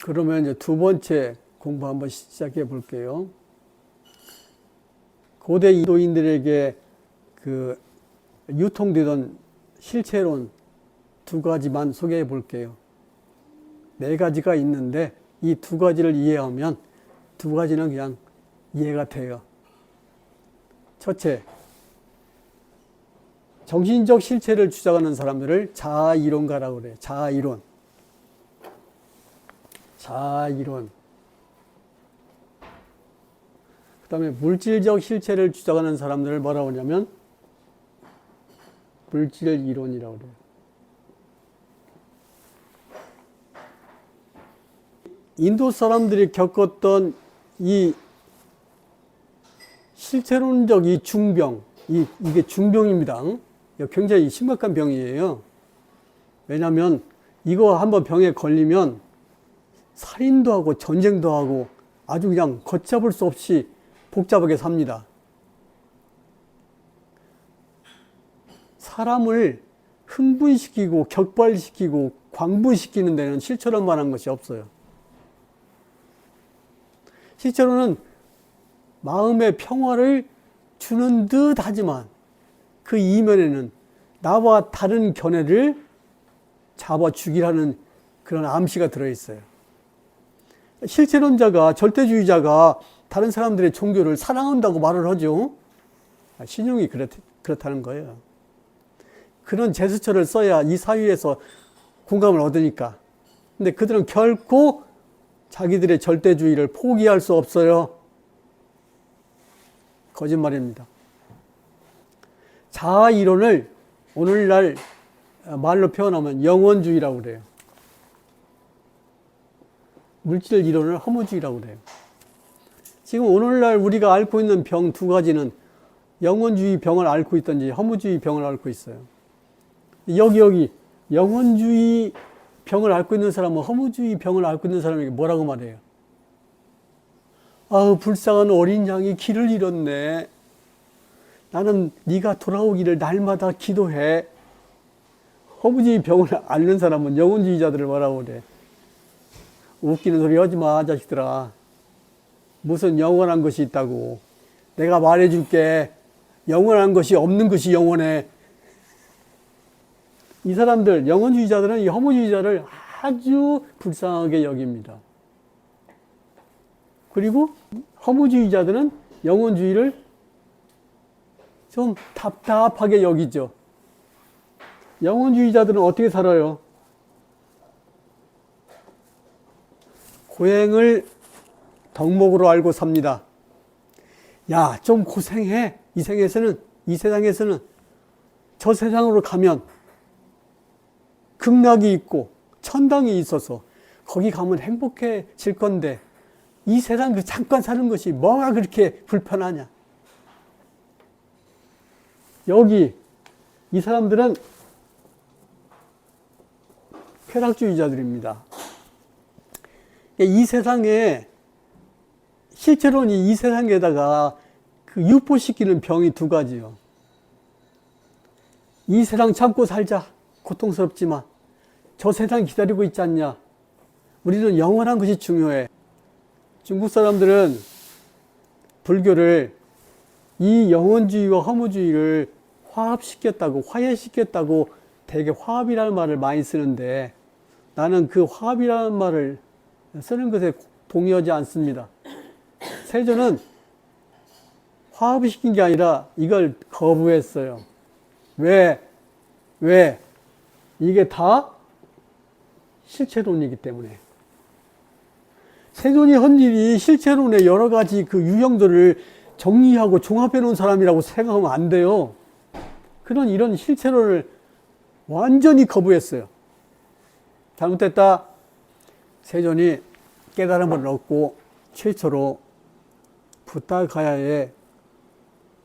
그러면 이제 두 번째 공부 한번 시작해 볼게요. 고대 인도인들에게 그 유통되던 실체론 두 가지만 소개해 볼게요. 네 가지가 있는데 이 두 가지를 이해하면 두 가지는 그냥 이해가 돼요. 첫째, 정신적 실체를 주장하는 사람들을 자아이론가라고 그래요. 자아이론. 자아이론. 그 다음에 물질적 실체를 주장하는 사람들을 뭐라고 하냐면 물질이론이라고 그래요. 인도 사람들이 겪었던 이 실체론적 이 중병, 이게 중병입니다. 굉장히 심각한 병이에요. 왜냐하면 이거 한번 병에 걸리면 살인도 하고 전쟁도 하고 아주 그냥 걷잡을 수 없이 복잡하게 삽니다. 사람을 흥분시키고 격발시키고 광분시키는 데는 실체론만한 것이 없어요. 실제로는 마음의 평화를 주는 듯 하지만 그 이면에는 나와 다른 견해를 잡아 죽이라는 그런 암시가 들어있어요. 실체론자가, 절대주의자가 다른 사람들의 종교를 사랑한다고 말을 하죠. 신용이 그렇다는 거예요. 그런 제스처를 써야 이 사회에서 공감을 얻으니까. 근데 그들은 결코 자기들의 절대주의를 포기할 수 없어요. 거짓말입니다. 자아이론을 오늘날 말로 표현하면 영원주의라고 그래요. 물질 이론을 허무주의라고 그래요. 지금 오늘날 우리가 앓고 있는 병 두 가지는 영원주의 병을 앓고 있든지 허무주의 병을 앓고 있어요. 여기 영원주의 병을 앓고 있는 사람은 허무주의 병을 앓고 있는 사람에게 뭐라고 말해요? 아우, 불쌍한 어린 양이 길을 잃었네. 나는 네가 돌아오기를 날마다 기도해. 허무주의 병을 앓는 사람은 영원주의자들을 뭐라고 그래? 웃기는 소리 하지 마, 자식들아. 무슨 영원한 것이 있다고. 내가 말해줄게. 영원한 것이 없는 것이 영원해. 이 사람들, 영원주의자들은 이 허무주의자를 아주 불쌍하게 여깁니다. 그리고 허무주의자들은 영원주의를 좀 답답하게 여기죠. 영원주의자들은 어떻게 살아요? 고행을 덕목으로 알고 삽니다. 야, 좀 고생해. 이 세상에서는 저 세상으로 가면 극락이 있고 천당이 있어서 거기 가면 행복해질 건데 이 세상 그 잠깐 사는 것이 뭐가 그렇게 불편하냐. 여기 이 사람들은 쾌락주의자들입니다. 이 세상에 실제로는 이 세상에다가 그 유포시키는 병이 두 가지요. 이 세상 참고 살자. 고통스럽지만 저 세상 기다리고 있지 않냐. 우리는 영원한 것이 중요해. 중국 사람들은 불교를 이 영원주의와 허무주의를 화해시켰다고 되게 화합이라는 말을 많이 쓰는데 나는 그 화합이라는 말을 쓰는 것에 동의하지 않습니다. 세조는 화합을 시킨 게 아니라 이걸 거부했어요. 왜? 이게 다 실체론이기 때문에. 세존이 한 일이 실체론의 여러 가지 그 유형들을 정리하고 종합해 놓은 사람이라고 생각하면 안 돼요. 이런 실체론을 완전히 거부했어요. 잘못됐다. 세존이 깨달음을 얻고 최초로 부타가야에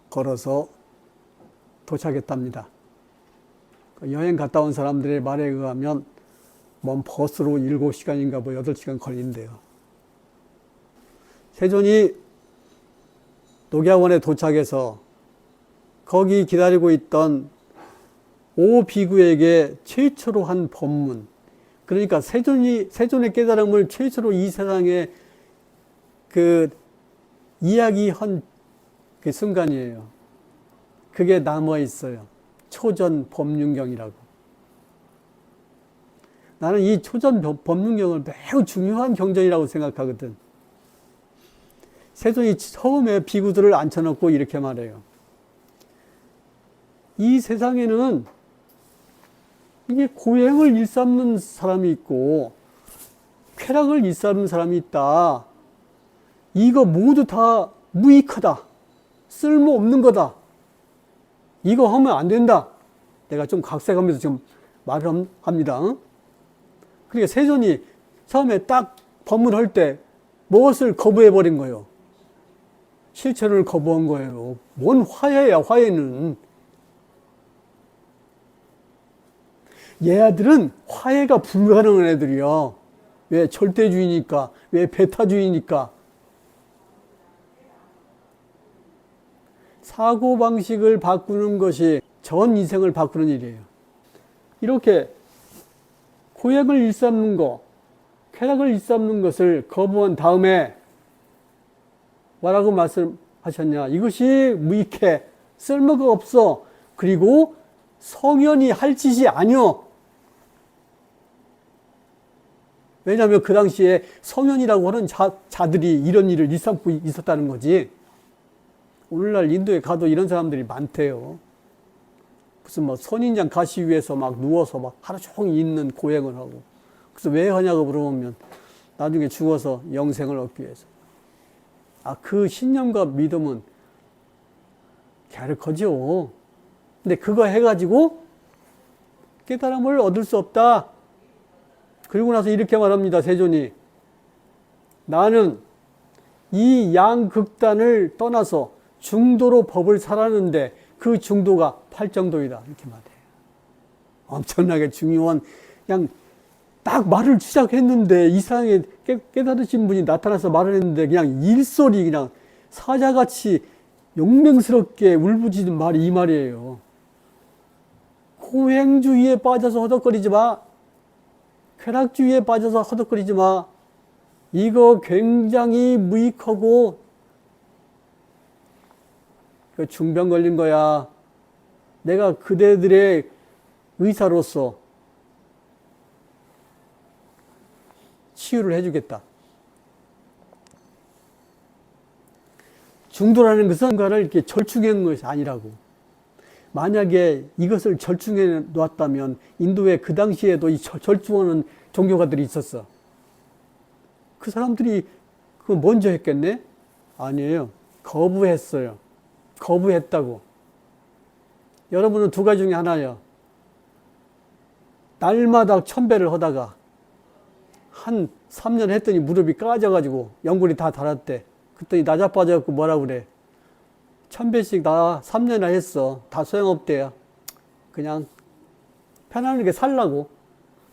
걸어서 도착했답니다. 여행 갔다 온 사람들의 말에 의하면 먼 버스로 7시간인가 8시간 걸린대요. 세존이 녹야원에 도착해서 거기 기다리고 있던 5비구에게 최초로 한 법문, 그러니까 세존의 깨달음을 최초로 이 세상에 그 이야기한 그 순간이에요. 그게 남아 있어요. 초전 법륜경이라고. 나는 이 초전 법륜경을 매우 중요한 경전이라고 생각하거든. 세존이 처음에 비구들을 앉혀놓고 이렇게 말해요. 이 세상에는 이게 고행을 일삼는 사람이 있고 쾌락을 일삼는 사람이 있다. 이거 모두 다 무익하다. 쓸모없는 거다. 이거 하면 안 된다. 내가 좀 각색하면서 지금 말을 합니다. 그러니까 세존이 처음에 딱 법문할 때 무엇을 거부해버린 거예요? 실체를 거부한 거예요. 뭔 화해야, 화해는. 얘들은 화해가 불가능한 애들이야. 왜? 절대주의니까. 왜? 배타주의니까. 사고방식을 바꾸는 것이 전 인생을 바꾸는 일이에요. 이렇게 고행을 일삼는 것, 쾌락을 일삼는 것을 거부한 다음에 뭐라고 말씀하셨냐? 이것이 무익해. 쓸모가 없어. 그리고 성현이 할 짓이 아니여. 왜냐하면 그 당시에 성현이라고 하는 자들이 이런 일을 일삼고 있었다는 거지. 오늘날 인도에 가도 이런 사람들이 많대요. 무슨 뭐 선인장 가시 위에서 막 누워서 막 하루 종일 있는 고행을 하고. 그래서 왜 하냐고 물어보면 나중에 죽어서 영생을 얻기 위해서. 아, 그 신념과 믿음은 갸륵하죠. 근데 그거 해가지고 깨달음을 얻을 수 없다. 그리고 나서 이렇게 말합니다. 세존이. 나는 이 양극단을 떠나서 중도로 법을 살았는데 그 중도가 팔정도이다. 이렇게 말해요. 엄청나게 중요한, 그냥 딱 말을 시작했는데 이상하게 깨달으신 분이 나타나서 말을 했는데 그냥 일소리 그냥 사자같이 용맹스럽게 울부짖는 말이 이 말이에요. 고행주의에 빠져서 허덕거리지 마. 쾌락주의에 빠져서 허덕거리지 마. 이거 굉장히 무익하고 중병 걸린 거야. 내가 그대들의 의사로서 치유를 해주겠다. 중도라는 것은 뭔가를 이렇게 절충하는 것이 아니라고. 만약에 이것을 절충해 놓았다면 인도에 그 당시에도 이 절충하는 종교가들이 있었어. 그 사람들이 그거 먼저 했겠네? 아니에요. 거부했어요. 거부했다고. 여러분은 두 가지 중에 하나예요. 날마다 1000배를 하다가 한 3년 했더니 무릎이 까져가지고 연골이 다 닳았대. 그랬더니 나자빠져갖고 뭐라 그래. 1000배씩 나 3년이나 했어. 다 소용없대요. 그냥 편안하게 살라고.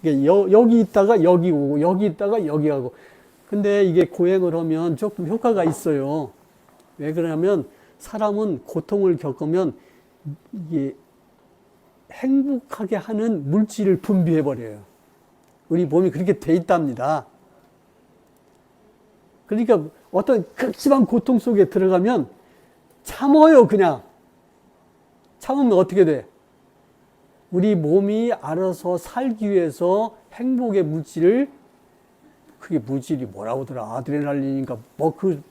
여기 있다가 여기 오고 여기 있다가 여기 가고. 근데 이게 고행을 하면 조금 효과가 있어요. 왜 그러냐면 사람은 고통을 겪으면 이게 행복하게 하는 물질을 분비해버려요. 우리 몸이 그렇게 돼 있답니다. 그러니까 어떤 극심한 고통 속에 들어가면 참아요, 그냥. 참으면 어떻게 돼? 우리 몸이 알아서 살기 위해서 행복의 물질을, 그게 물질이 뭐라고 하더라? 아드레날린인가? 뭐 그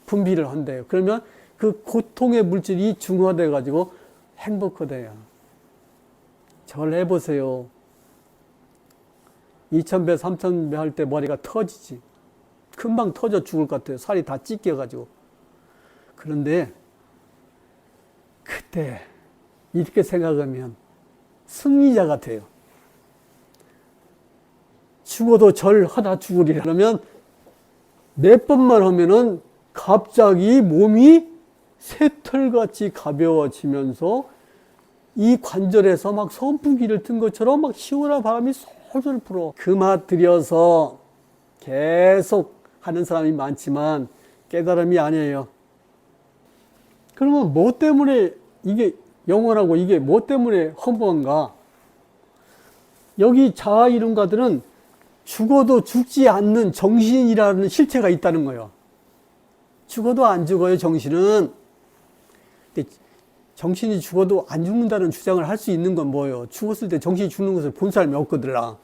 분비를 한대요. 그러면 그 고통의 물질이 중화돼가지고 행복하대요. 저걸 해보세요. 2000배, 3000배 할 때 머리가 터지지. 금방 터져 죽을 것 같아요. 살이 다 찢겨가지고. 그런데 그때 이렇게 생각하면 승리자 같아요. 죽어도 절하다 죽으리라. 그러면 몇 번만 하면은 갑자기 몸이 새털같이 가벼워지면서 이 관절에서 막 선풍기를 튼 것처럼 막 시원한 바람이 솔솔 불어. 그 맛 들여서 계속 하는 사람이 많지만 깨달음이 아니에요. 그러면 뭐 때문에 이게 영원하고 이게 뭐 때문에 허무한가? 여기 자아 이론가들은 죽어도 죽지 않는 정신이라는 실체가 있다는 거예요. 죽어도 안 죽어요, 정신은. 근데 정신이 죽어도 안 죽는다는 주장을 할 수 있는 건 뭐예요? 죽었을 때 정신이 죽는 것을 본 사람이 없거든요.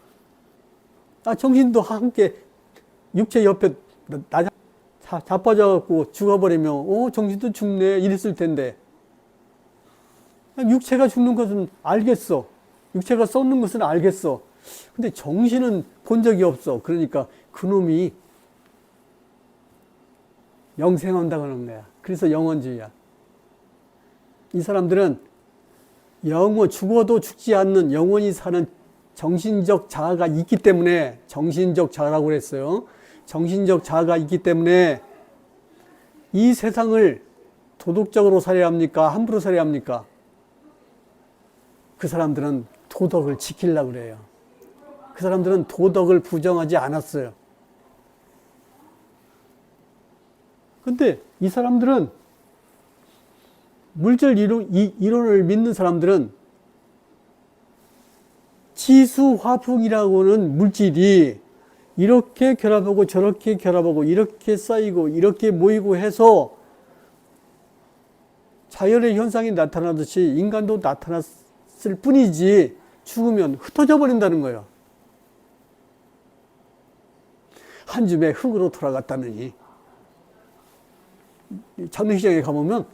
정신도 함께 육체 옆에 자빠져갖고 죽어버리면, 정신도 죽네, 이랬을 텐데. 육체가 죽는 것은 알겠어. 육체가 썩는 것은 알겠어. 근데 정신은 본 적이 없어. 그러니까 그놈이 영생한다고 하는 거야. 그래서 영원주의야. 이 사람들은 죽어도 죽지 않는 영원히 사는 정신적 자아가 있기 때문에, 정신적 자아라고 그랬어요. 정신적 자아가 있기 때문에 이 세상을 도덕적으로 살아야 합니까? 함부로 살아야 합니까? 그 사람들은 도덕을 지키려고 그래요. 그 사람들은 도덕을 부정하지 않았어요. 근데 이 사람들은 물질 이론을 믿는 사람들은 지수화풍이라고는 물질이 이렇게 결합하고 저렇게 결합하고 이렇게 쌓이고 이렇게 모이고 해서 자연의 현상이 나타나듯이 인간도 나타났을 뿐이지 죽으면 흩어져 버린다는 거예요. 한 줌의 흙으로 돌아갔다느니. 장례식장에 가보면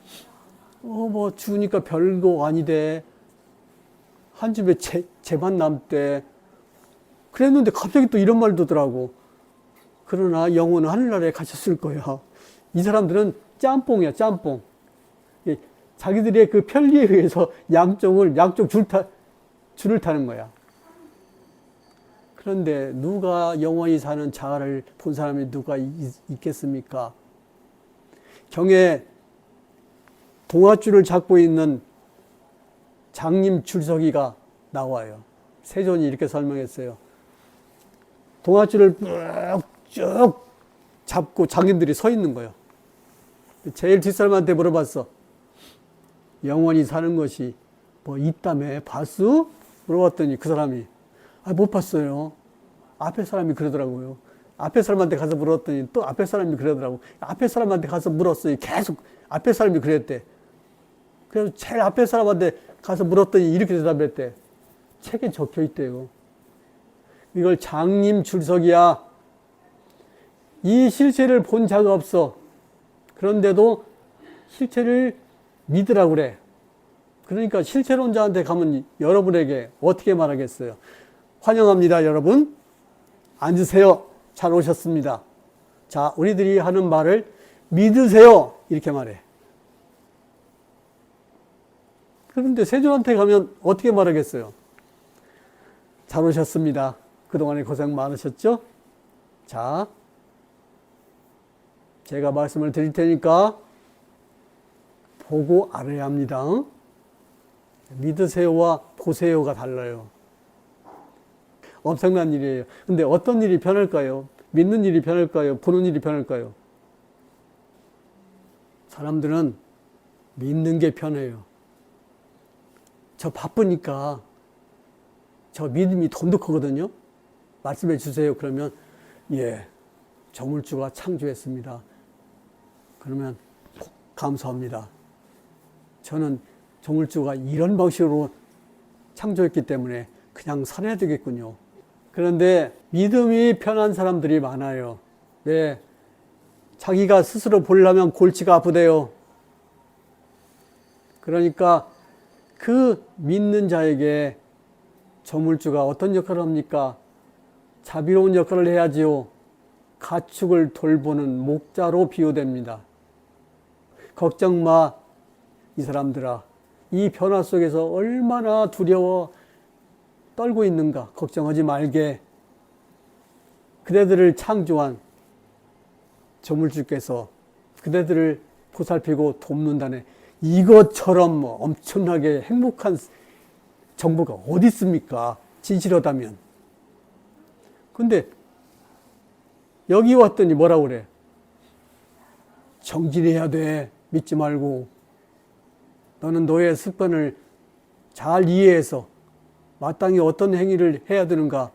죽으니까 별거 아니대. 한 줌의 재만 남대. 그랬는데 갑자기 또 이런 말도 하더라고. 그러나 영혼은 하늘나라에 가셨을 거야. 이 사람들은 짬뽕이야, 짬뽕. 자기들의 그 편리에 의해서 양쪽 줄을 타는 거야. 그런데 누가 영원히 사는 자아를 본 사람이 누가 있겠습니까? 경에 동아줄을 잡고 있는 장님 줄서기가 나와요. 세존이 이렇게 설명했어요. 동아줄을 쭉 잡고 장님들이 서 있는 거예요. 제일 뒷사람한테 물어봤어. 영원히 사는 것이 뭐 있다며? 봤어? 물어봤더니 그 사람이 못 봤어요. 앞에 사람이 그러더라고요. 앞에 사람한테 가서 물었더니 또 앞에 사람이 그러더라고. 앞에 사람한테 가서 물었어요. 계속 앞에 사람이 그랬대. 그래서 제일 앞에 사람한테 가서 물었더니 이렇게 대답했대. 책에 적혀 있대요. 이걸 장님 줄석이야. 이 실체를 본 자가 없어. 그런데도 실체를 믿으라고 그래. 그러니까 실체론자한테 가면 여러분에게 어떻게 말하겠어요? 환영합니다, 여러분. 앉으세요. 잘 오셨습니다. 자, 우리들이 하는 말을 믿으세요. 이렇게 말해. 그런데 세존한테 가면 어떻게 말하겠어요? 잘 오셨습니다. 그동안에 고생 많으셨죠? 자, 제가 말씀을 드릴 테니까 보고 알아야 합니다. 믿으세요와 보세요가 달라요. 엄청난 일이에요. 근데 어떤 일이 변할까요? 믿는 일이 변할까요? 보는 일이 변할까요? 사람들은 믿는 게 편해요. 저 바쁘니까 저 믿음이 돈독하거든요. 말씀해 주세요. 그러면 예, 저물주가 창조했습니다. 그러면 감사합니다. 저는 저물주가 이런 방식으로 창조했기 때문에 그냥 살아야 되겠군요. 그런데 믿음이 편한 사람들이 많아요. 네, 자기가 스스로 보려면 골치가 아프대요. 그러니까 그 믿는 자에게 저물주가 어떤 역할을 합니까? 자비로운 역할을 해야지요. 가축을 돌보는 목자로 비유됩니다. 걱정 마, 이 사람들아. 이 변화 속에서 얼마나 두려워 떨고 있는가. 걱정하지 말게. 그대들을 창조한 저물주께서 그대들을 보살피고 돕는다네. 이것처럼 뭐 엄청나게 행복한 정보가 어디 있습니까? 진실하다면. 근데 여기 왔더니 뭐라고 그래? 정진해야 돼. 믿지 말고. 너는 너의 습관을 잘 이해해서 마땅히 어떤 행위를 해야 되는가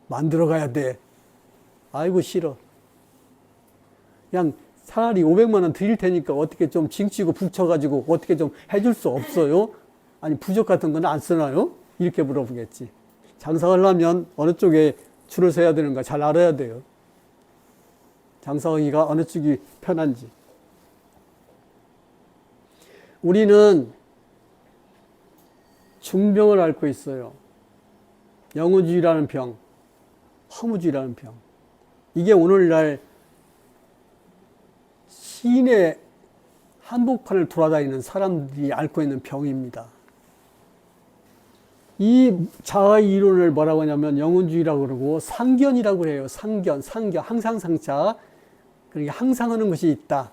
만들어 가야 돼. 아이고 싫어. 그냥 차라리 500만 원 드릴 테니까 어떻게 좀 징치고 북쳐가지고 어떻게 좀 해줄 수 없어요? 아니 부적 같은 건 안 쓰나요? 이렇게 물어보겠지. 장사하려면 어느 쪽에 줄을 서야 되는가 잘 알아야 돼요. 장사하기가 어느 쪽이 편한지. 우리는 중병을 앓고 있어요. 영혼주의라는 병, 허무주의라는 병. 이게 오늘날 시인의 한복판을 돌아다니는 사람들이 앓고 있는 병입니다. 이 자아의 이론을 뭐라고 하냐면 영혼주의라고 그러고 상견이라고 해요. 상견, 항상상자. 그러니까 항상하는 것이 있다.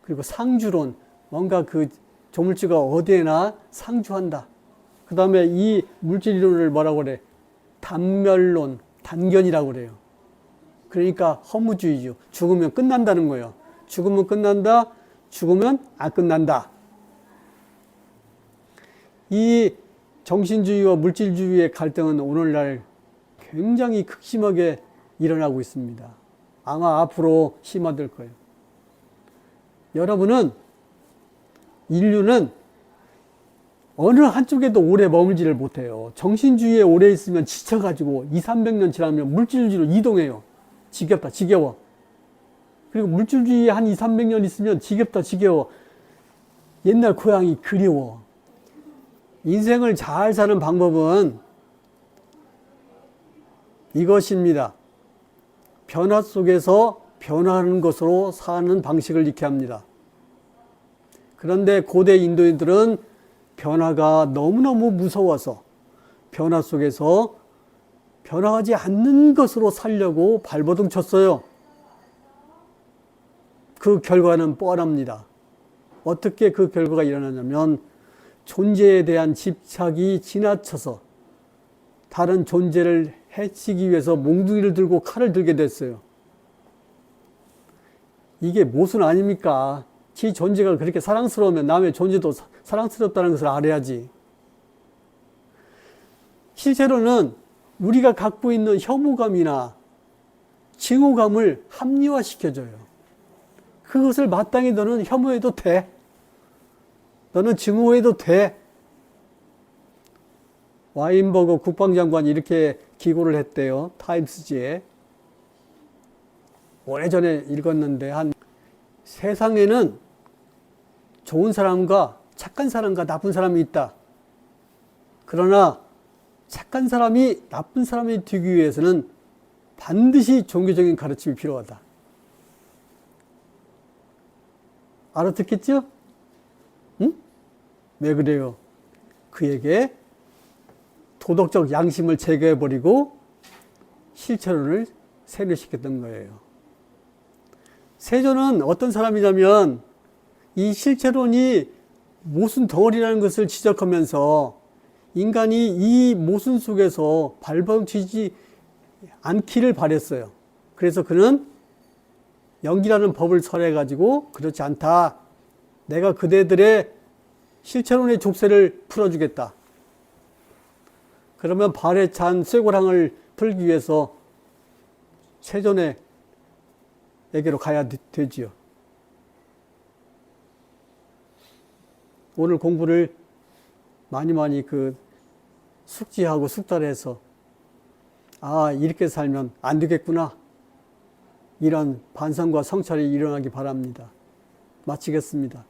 그리고 상주론, 뭔가 그 조물주가 어디에나 상주한다. 그 다음에 이 물질 이론을 뭐라고 그래? 단멸론, 단견이라고 그래요. 그러니까 허무주의죠. 죽으면 끝난다는 거예요. 죽으면 끝난다, 죽으면 안 끝난다. 이 정신주의와 물질주의의 갈등은 오늘날 굉장히 극심하게 일어나고 있습니다. 아마 앞으로 심화될 거예요. 여러분은, 인류는 어느 한쪽에도 오래 머물지를 못해요. 정신주의에 오래 있으면 지쳐가지고 200~300년 지나면 물질주의로 이동해요. 지겹다, 지겨워. 그리고 물질주의에 한 200~300년 있으면 지겹다, 지겨워. 옛날 고향이 그리워. 인생을 잘 사는 방법은 이것입니다. 변화 속에서 변화하는 것으로 사는 방식을 익게 합니다. 그런데 고대 인도인들은 변화가 너무너무 무서워서 변화 속에서 변화하지 않는 것으로 살려고 발버둥 쳤어요. 그 결과는 뻔합니다. 어떻게 그 결과가 일어나냐면 존재에 대한 집착이 지나쳐서 다른 존재를 해치기 위해서 몽둥이를 들고 칼을 들게 됐어요. 이게 모순 아닙니까? 지 존재가 그렇게 사랑스러우면 남의 존재도 사랑스럽다는 것을 알아야지. 실제로는 우리가 갖고 있는 혐오감이나 증오감을 합리화시켜줘요. 그것을 마땅히 너는 혐오해도 돼. 너는 증오해도 돼. 와인버거 국방장관이 이렇게 기고를 했대요. 타임스지에. 오래전에 읽었는데 세상에는 좋은 사람과 착한 사람과 나쁜 사람이 있다. 그러나 착한 사람이 나쁜 사람이 되기 위해서는 반드시 종교적인 가르침이 필요하다. 알아듣겠죠? 응? 왜 그래요? 그에게 도덕적 양심을 제거해버리고 실체론을 세뇌시켰던 거예요. 세존은 어떤 사람이냐면 이 실체론이 모순 덩어리라는 것을 지적하면서 인간이 이 모순 속에서 발버둥치지 않기를 바랬어요. 그래서 그는 연기라는 법을 설해가지고 그렇지 않다. 내가 그대들의 실체론의 족쇄를 풀어주겠다. 그러면 발에 찬 쇠고랑을 풀기 위해서 세존에게로 가야 되지요. 오늘 공부를 많이 숙지하고 숙달해서 이렇게 살면 안 되겠구나. 이런 반성과 성찰이 일어나기 바랍니다. 마치겠습니다.